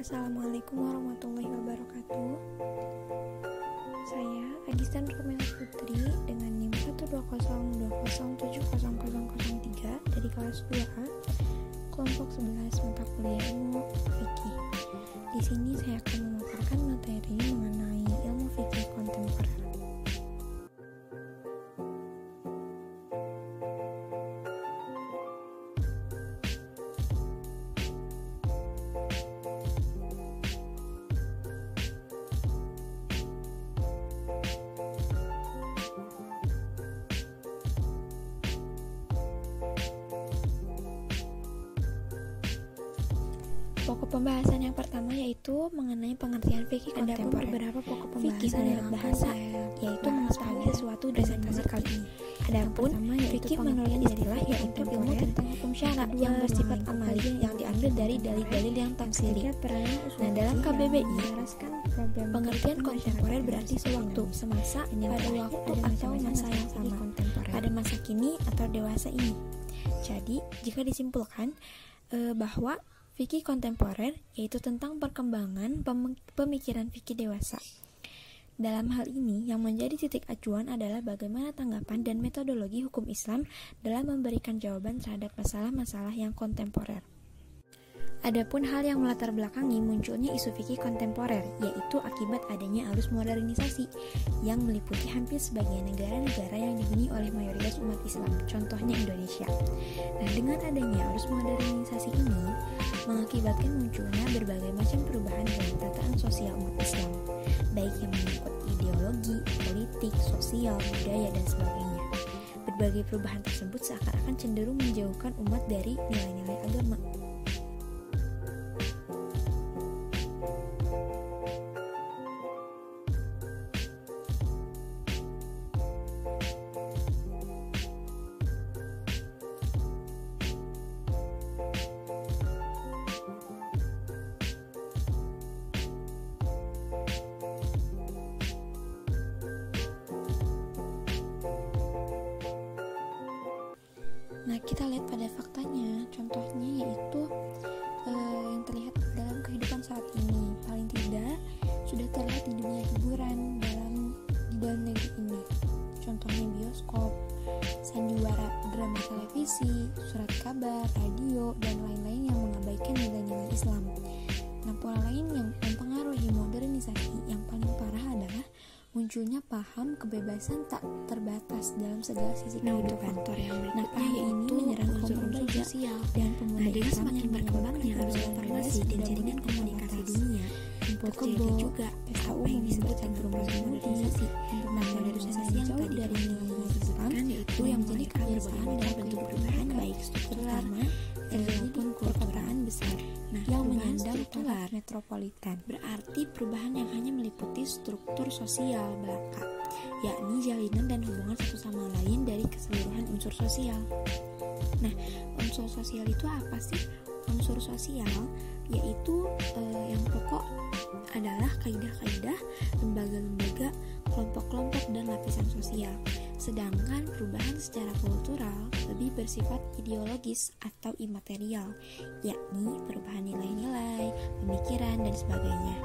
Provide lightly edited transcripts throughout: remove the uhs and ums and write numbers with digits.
Assalamualaikum warahmatullahi wabarakatuh. Saya Agista Nurkamila Putri dengan NIM 12020700003 dari kelas 2A, kelompok 11 mata kuliah ilmu fikih. Di sini saya akan memaparkan materi mengenai ilmu fikih kontemporer. Pokok pembahasan yang pertama yaitu mengenai pengertian fikih kontemporer. Beberapa pokok Fikih pembahasan menurut bahasa yaitu mengetahui sesuatu dengan kali ini. Adapun fikih menurut istilah yaitu ilmu tentang hukum syara yang bersifat amali yang diambil dari dalil-dalil yang tafsiri. Nah, dalam KBBI, pengertian kontemporer berarti sewaktu, semasa, pada waktu atau masa yang sama, pada masa kini atau dewasa ini. Jadi, jika disimpulkan bahwa fikih kontemporer yaitu tentang perkembangan pemikiran fikih dewasa. Dalam hal ini, yang menjadi titik acuan adalah bagaimana tanggapan dan metodologi hukum Islam dalam memberikan jawaban terhadap masalah-masalah yang kontemporer. Adapun hal yang melatar belakangi munculnya isu fikih kontemporer, yaitu akibat adanya arus modernisasi yang meliputi hampir sebagian negara-negara yang dihuni oleh mayoritas umat Islam, contohnya Indonesia. Nah, dengan adanya arus modernisasi ini mengakibatkan munculnya berbagai macam perubahan dalam tataan sosial umat Islam, baik yang menyangkut ideologi, politik, sosial, budaya, dan sebagainya. Berbagai perubahan tersebut seakan-akan cenderung menjauhkan umat dari nilai-nilai agama. Nah, kita lihat pada faktanya, contohnya yaitu yang terlihat dalam kehidupan saat ini. Paling tidak sudah terlihat di dunia hiburan di dalam negeri ini. Contohnya bioskop, sandiwara drama televisi, surat kabar, radio, dan lain-lain yang mengabaikan nilai-nilai Islam. Nah, pola lain yang mempengaruhi modernisasi yang paling parah adalah munculnya paham kebebasan tak terbatas dalam segala sisi kehidupan. Nah, paham ini menyerang unsur-unsur sosial dan pemuda dengan semakin berkembangnya arus informasi dan jaringan komunikasi dunia, terjadi juga pesta apa yang umum disebut bercampur modernisasi. Modernisasi yang tadi dari disebutkan yaitu yang menjadi kebiasaan dalam bentuk perubahan baik struktural maupun kultural besar. Nah, yang perubahan menyandang struktural taraf metropolitan. berarti perubahan yang hanya meliputi struktur sosial belaka, yakni jalinan dan hubungan satu sama lain dari keseluruhan unsur sosial. Nah, unsur sosial itu apa sih? Unsur sosial yaitu yang pokok adalah kaidah-kaidah, lembaga-lembaga, kelompok-kelompok, dan lapisan sosial. Sedangkan perubahan secara kultural lebih bersifat ideologis atau imaterial, yakni perubahan nilai-nilai, pemikiran, dan sebagainya.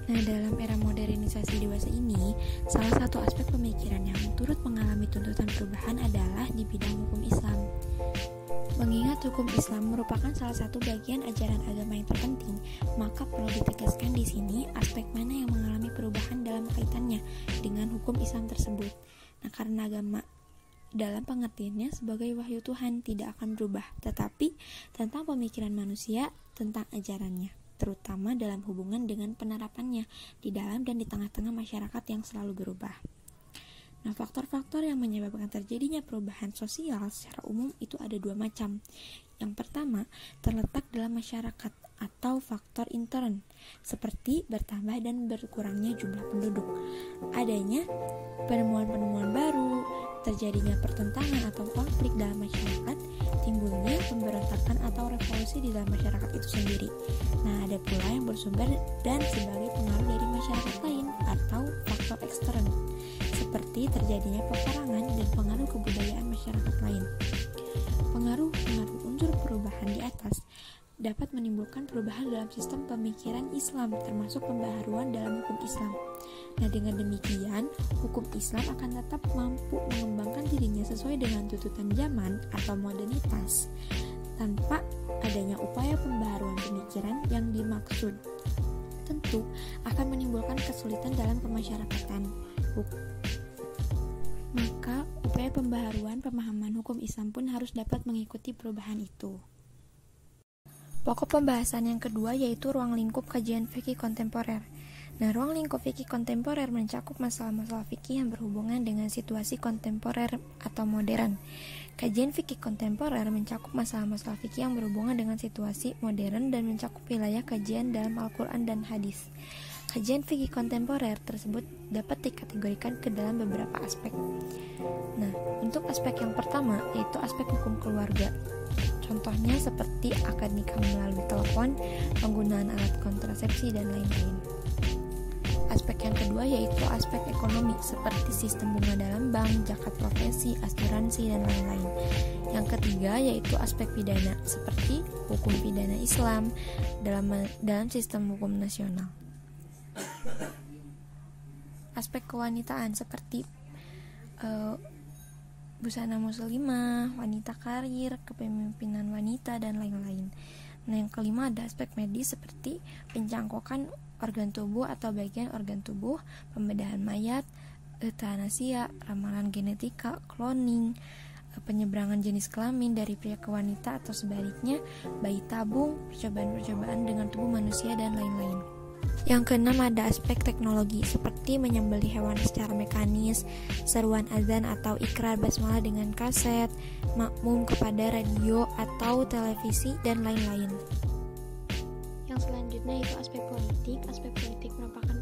Nah, dalam era modernisasi dewasa ini, salah satu aspek pemikiran yang turut mengalami tuntutan perubahan adalah di bidang hukum Islam. Mengingat hukum Islam merupakan salah satu bagian ajaran agama yang terpenting, maka perlu ditegaskan di sini aspek mana yang mengalami perubahan dalam kaitannya dengan hukum Islam tersebut. Nah, karena agama dalam pengertiannya sebagai wahyu Tuhan tidak akan berubah, tetapi tentang pemikiran manusia tentang ajarannya, terutama dalam hubungan dengan penerapannya di dalam dan di tengah-tengah masyarakat yang selalu berubah. Nah, faktor-faktor yang menyebabkan terjadinya perubahan sosial secara umum itu ada dua macam. Yang pertama, terletak dalam masyarakat atau faktor intern, seperti bertambah dan berkurangnya jumlah penduduk, adanya penemuan-penemuan baru, terjadinya pertentangan atau konflik dalam masyarakat, timbulnya pemberontakan atau revolusi di dalam masyarakat itu sendiri. Nah, ada pula yang bersumber dan sebagai pengaruh dari masyarakat lain atau faktor ekstern, seperti terjadinya peperangan dan pengaruh kebudayaan masyarakat lain. Pengaruh unsur perubahan di atas dapat menimbulkan perubahan dalam sistem pemikiran Islam, termasuk pembaharuan dalam hukum Islam. Nah, dengan demikian, hukum Islam akan tetap mampu mengembangkan dirinya sesuai dengan tuntutan zaman atau modernitas, tanpa adanya upaya pembaharuan pemikiran yang dimaksud. Tentu akan menimbulkan kesulitan dalam pemasyarakatan. Maka, upaya pembaharuan pemahaman hukum Islam pun harus dapat mengikuti perubahan itu. Pokok pembahasan yang kedua yaitu ruang lingkup kajian fikih kontemporer. Nah, ruang lingkup fikih kontemporer mencakup masalah-masalah fikih yang berhubungan dengan situasi kontemporer atau modern. Kajian fikih kontemporer mencakup masalah-masalah fikih yang berhubungan dengan situasi modern dan mencakup wilayah kajian dalam Al-Quran dan hadis. Kajian fikih kontemporer tersebut dapat dikategorikan ke dalam beberapa aspek. Nah, untuk aspek yang pertama yaitu aspek hukum keluarga. Contohnya seperti akad nikah melalui telepon, penggunaan alat kontrasepsi, dan lain-lain. Aspek yang kedua yaitu aspek ekonomi seperti sistem bunga dalam bank, zakat profesi, asuransi, dan lain-lain. Yang ketiga yaitu aspek pidana seperti hukum pidana Islam dalam sistem hukum nasional. Aspek kewanitaan seperti busana muslimah, wanita karir, kepemimpinan wanita, dan lain-lain. Nah, yang kelima ada aspek medis seperti pencangkokan organ tubuh atau bagian organ tubuh, pembedahan mayat, euthanasia, ramalan genetika, cloning, penyeberangan jenis kelamin dari pria ke wanita atau sebaliknya, bayi tabung, percobaan-percobaan dengan tubuh manusia, dan lain-lain. Yang keenam ada aspek teknologi seperti menyembelih hewan secara mekanis, seruan azan atau ikrar basmalah dengan kaset, makmum kepada radio atau televisi, dan lain-lain. Yang selanjutnya itu aspek politik. Aspek politik merupakan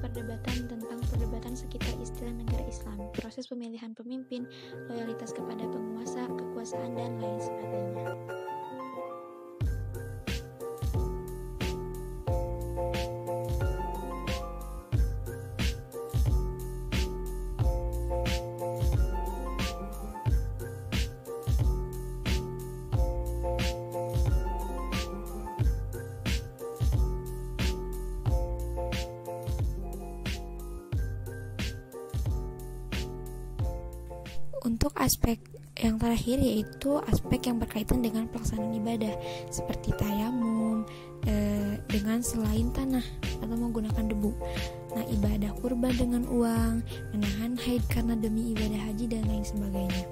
perdebatan sekitar istilah negara Islam, proses pemilihan pemimpin, loyalitas kepada penguasa, kekuasaan, dan lain sebagainya. Untuk aspek yang terakhir yaitu aspek yang berkaitan dengan pelaksanaan ibadah seperti tayamum dengan selain tanah atau menggunakan debu. Nah, ibadah kurban dengan uang, menahan haid karena demi ibadah haji, dan lain sebagainya.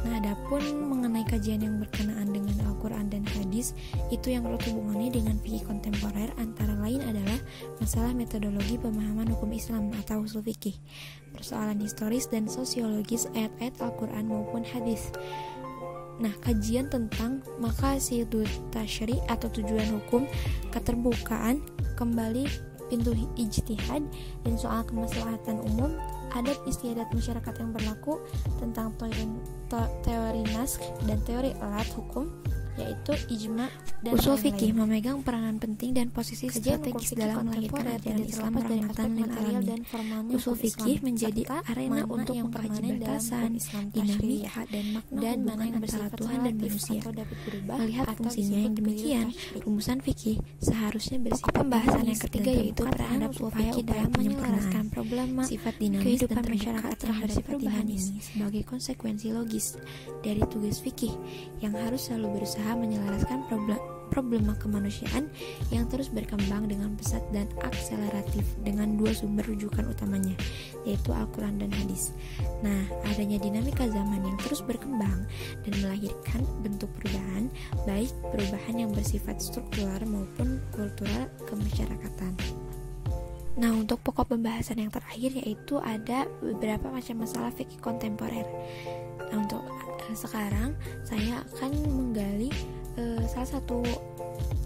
Nah, adapun mengenai kajian yang berkenaan dengan Al-Quran dan hadis, itu yang erat hubungannya dengan fikih kontemporer, antara lain adalah masalah metodologi pemahaman hukum Islam atau usul fikih, persoalan historis dan sosiologis ayat-ayat Al-Quran maupun hadis. Nah, kajian tentang maqasidut tasyri' atau tujuan hukum, keterbukaan, kembali pintu ijtihad, dan soal kemaslahatan umum, adab istiadat masyarakat yang berlaku, tentang teori naskh dan teori alat hukum, yaitu ijma dan usul fikih memegang peranan penting dan posisi strategis dalam melahirkan ajaran Islam rahmatan lil alamin. Usul fikih menjadi arena untuk mengkaji batasan, dinamika, dan mana yang bersifat Tuhan dan manusia. Melihat fungsinya yang demikian, rumusan fikih seharusnya bersifat pembahasan yang ketiga yaitu terhadap upaya dalam menyelaraskan problema sifat dinamis dan masyarakat terhadap perubahan ini sebagai konsekuensi logis dari tugas fikih yang harus selalu berusaha menyelaraskan problema kemanusiaan yang terus berkembang dengan pesat dan akseleratif dengan dua sumber rujukan utamanya, yaitu Al-Quran dan hadis. Nah, adanya dinamika zaman yang terus berkembang dan melahirkan bentuk perubahan, baik perubahan yang bersifat struktural maupun kultural kemasyarakatan. Nah, untuk pokok pembahasan yang terakhir yaitu ada beberapa macam masalah fikih kontemporer. Nah, untuk sekarang saya akan menggali salah satu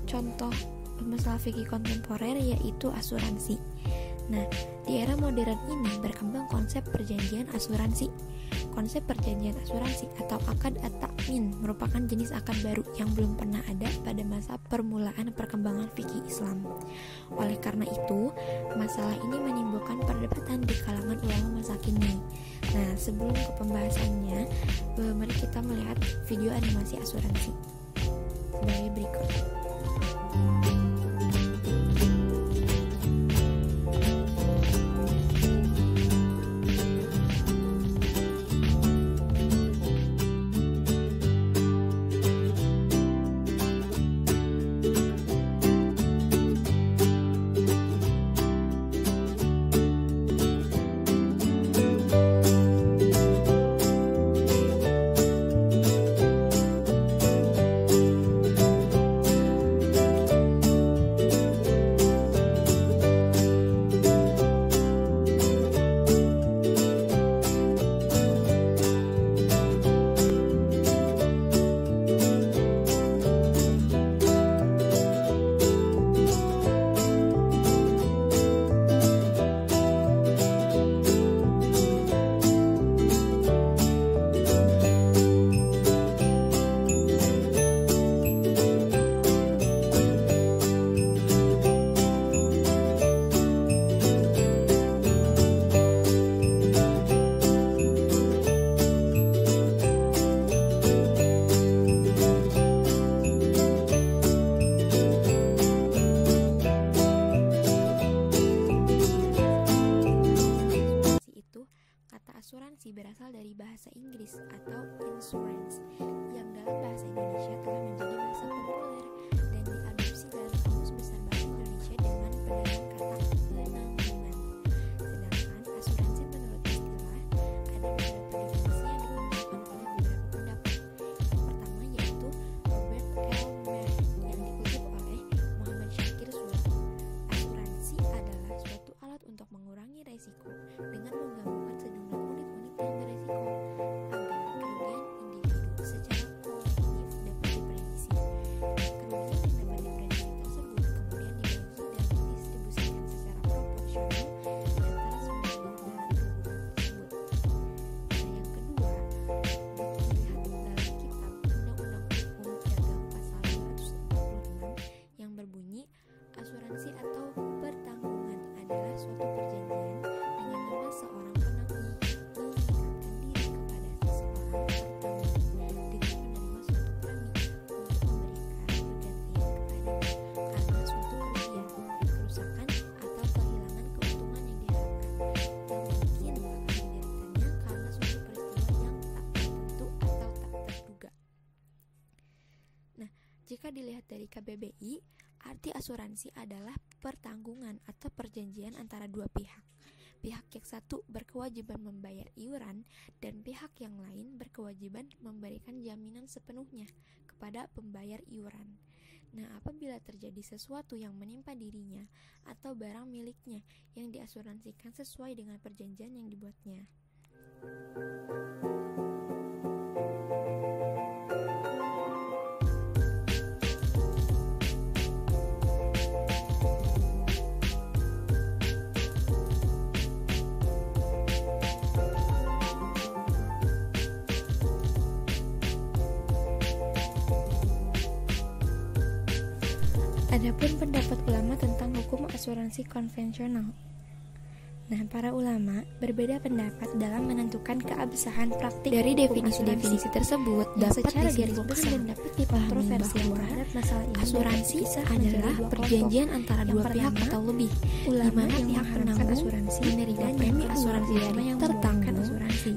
contoh masalah fikih kontemporer yaitu asuransi. Nah, di era modern ini berkembang konsep perjanjian asuransi. Konsep perjanjian asuransi atau akad at-ta'min merupakan jenis akad baru yang belum pernah ada pada masa permulaan perkembangan fikih Islam. Oleh karena itu, masalah ini menimbulkan perdebatan di kalangan ulama masa kini. Nah, sebelum ke pembahasannya, mari kita melihat video animasi asuransi sebagai berikut. Asuransi berasal dari bahasa Inggris atau insurance, yang dalam bahasa Indonesia telah menjadi bahasa populer dan diadopsi dalam Kamus Besar Bahasa Indonesia dengan pedanan kata penanggungan. Sedangkan asuransi menurut istilah ada beberapa definisi yang digunakan oleh beberapa pendapat. Yang pertama yaitu Robert L. Merritt yang dikutip oleh Muhammad Syakir Suwati. Asuransi adalah suatu alat untuk mengurangi resiko dengan menggabungkan sejumlah unit-unit yang beresiko agar kerugian individu secara kolektif dapat diprediksi. Kerugian yang dapat diprediksi tersebut kemudian dibagi dan didistribusikan secara proporsional di antara semua golongan kerugian tersebut. Nah, yang kedua, dilihat dalam kitab Undang-Undang Hukum Dagang pasal 246 yang berbunyi, asuransi atau pertanggungan adalah suatu perjanjian dengan nama seorang penanggung mengikatkan diri kepada seseorang pertanggung dengan menerima suatu premi untuk memberikan pergantian kepadanya karena suatu kerugian, kerusakan, atau kehilangan keuntungan yang diharapkan yang mungkin akan dideritanya karena suatu peristiwa yang tak tertentu atau tak terduga. Nah, jika dilihat dari KBBI, arti asuransi adalah pertanggungan atau perjanjian antara dua pihak. Pihak yang satu berkewajiban membayar iuran dan pihak yang lain berkewajiban memberikan jaminan sepenuhnya kepada pembayar iuran. Nah, apabila terjadi sesuatu yang menimpa dirinya atau barang miliknya yang diasuransikan sesuai dengan perjanjian yang dibuatnya. Adapun pendapat ulama tentang hukum asuransi konvensional. Nah, para ulama berbeda pendapat dalam menentukan keabsahan praktik dari definisi-definisi tersebut dapat disimpulkan dan dapat dipahami bahwa asuransi adalah perjanjian antara dua pihak atau lebih, di mana pihak penanggung asuransi menerima premi asuransi dari tertanggung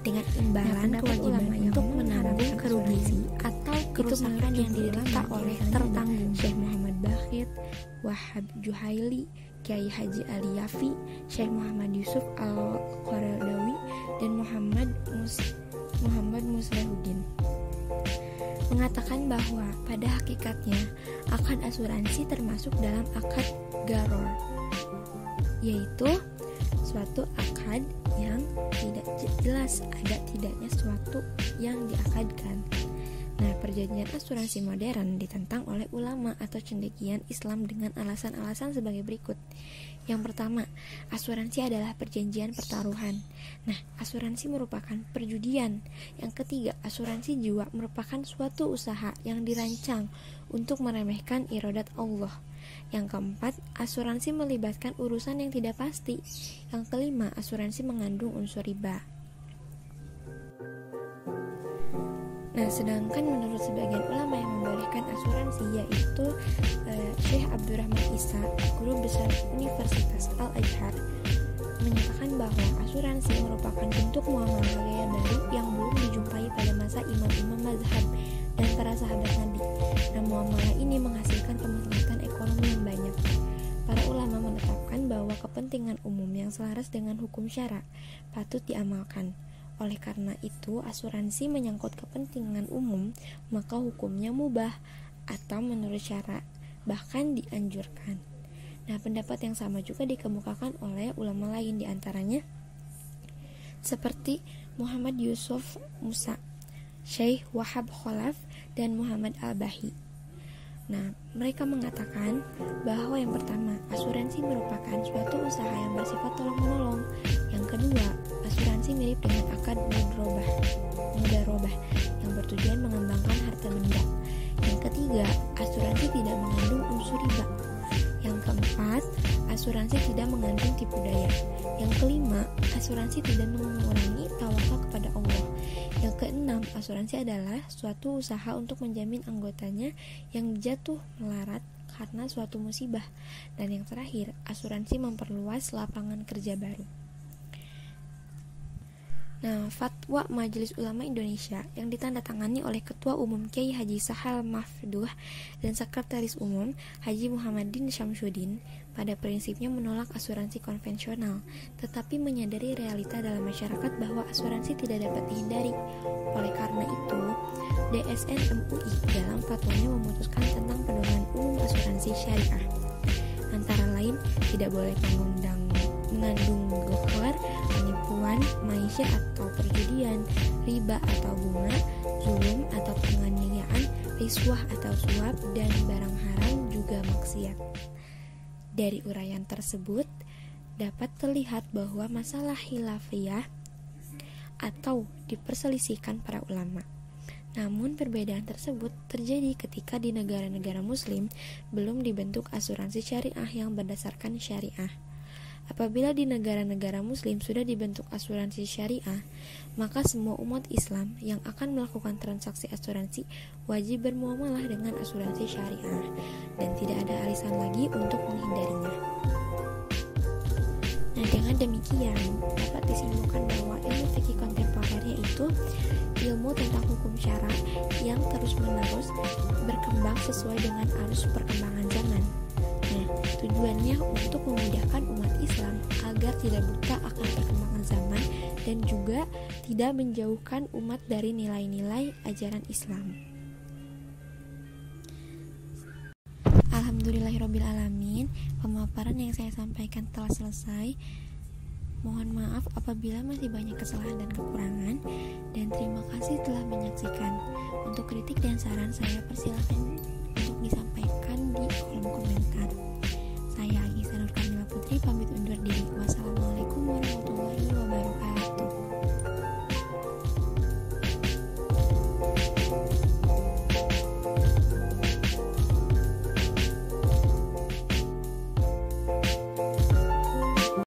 dengan imbalan kewajiban untuk menanggung kerugian atau kerusakan yang diderita oleh tertanggung. Syekh Muhammad Bakhit, Wahab Juhaili, Kiai Haji Ali Yafi, Syekh Muhammad Yusuf Al-Qaradawi, dan Muhammad Muslihuddin mengatakan bahwa pada hakikatnya akad asuransi termasuk dalam akad gharor, yaitu suatu akad yang tidak jelas ada tidaknya suatu yang diakadkan. Nah, perjanjian asuransi modern ditentang oleh ulama atau cendekian Islam dengan alasan-alasan sebagai berikut. Yang pertama, asuransi adalah perjanjian pertaruhan. Nah, asuransi merupakan perjudian. Yang ketiga, asuransi jiwa merupakan suatu usaha yang dirancang untuk meremehkan iradat Allah. Yang keempat, asuransi melibatkan urusan yang tidak pasti. Yang kelima, asuransi mengandung unsur riba. Nah, sedangkan menurut sebagian ulama yang membolehkan asuransi, yaitu Syekh Abdurrahman Isa, guru besar Universitas Al-Azhar, menyatakan bahwa asuransi merupakan bentuk muamalah gaya baru yang belum dijumpai pada masa imam-imam mazhab dan para sahabat Nabi. Nah, muamalah ini menghasilkan kemaslahatan ekonomi yang banyak. Para ulama menetapkan bahwa kepentingan umum yang selaras dengan hukum syara patut diamalkan. Oleh karena itu, asuransi menyangkut kepentingan umum, maka hukumnya mubah atau menurut syara, bahkan dianjurkan. Nah, pendapat yang sama juga dikemukakan oleh ulama lain, diantaranya seperti Muhammad Yusuf Musa, Syekh Wahab Khalaf, dan Muhammad Al-Bahi. Nah, mereka mengatakan bahwa yang pertama, asuransi merupakan suatu usaha yang bersifat tolong-menolong. Yang kedua, asuransi mirip dengan akad mudarobah yang bertujuan mengembangkan harta benda. Yang ketiga, asuransi tidak mengandung unsur riba. Yang keempat, asuransi tidak mengandung tipu daya. Yang kelima, asuransi tidak mengurangi tawakal kepada Allah. Yang keenam, asuransi adalah suatu usaha untuk menjamin anggotanya yang jatuh melarat karena suatu musibah. Dan yang terakhir, asuransi memperluas lapangan kerja baru. Nah, Fatwa Majelis Ulama Indonesia yang ditandatangani oleh Ketua Umum Kiai Haji Sahal Mafduh dan Sekretaris Umum Haji Muhammadin Syamsuddin pada prinsipnya menolak asuransi konvensional, tetapi menyadari realita dalam masyarakat bahwa asuransi tidak dapat dihindari. Oleh karena itu, DSN MUI dalam fatwanya memutuskan tentang pedoman umum asuransi syariah. Antara lain, tidak boleh mengandung gharar, penipuan, maisya atau perjudian, riba atau bunga, zulum atau penganiayaan, riswah atau suap, dan barang haram juga maksiat. Dari uraian tersebut dapat terlihat bahwa masalah khilafiyah atau diperselisihkan para ulama. Namun perbedaan tersebut terjadi ketika di negara-negara muslim belum dibentuk asuransi syariah yang berdasarkan syariah. Apabila di negara-negara muslim sudah dibentuk asuransi syariah, maka semua umat Islam yang akan melakukan transaksi asuransi wajib bermuamalah dengan asuransi syariah dan tidak ada alasan lagi untuk menghindarinya. Nah, dengan demikian dapat disimpulkan bahwa ilmu fikih kontemporer yaitu ilmu tentang hukum syara yang terus-menerus berkembang sesuai dengan arus perkembangan zaman. Nah, tujuannya untuk memudahkan umat Islam agar tidak buta akan perkembangan zaman dan juga tidak menjauhkan umat dari nilai-nilai ajaran Islam. Alhamdulillahirrabbilalamin, pemaparan yang saya sampaikan telah selesai. Mohon maaf apabila masih banyak kesalahan dan kekurangan, dan terima kasih telah menyaksikan. Untuk kritik dan saran saya persilakan untuk disampaikan di kolom komentar.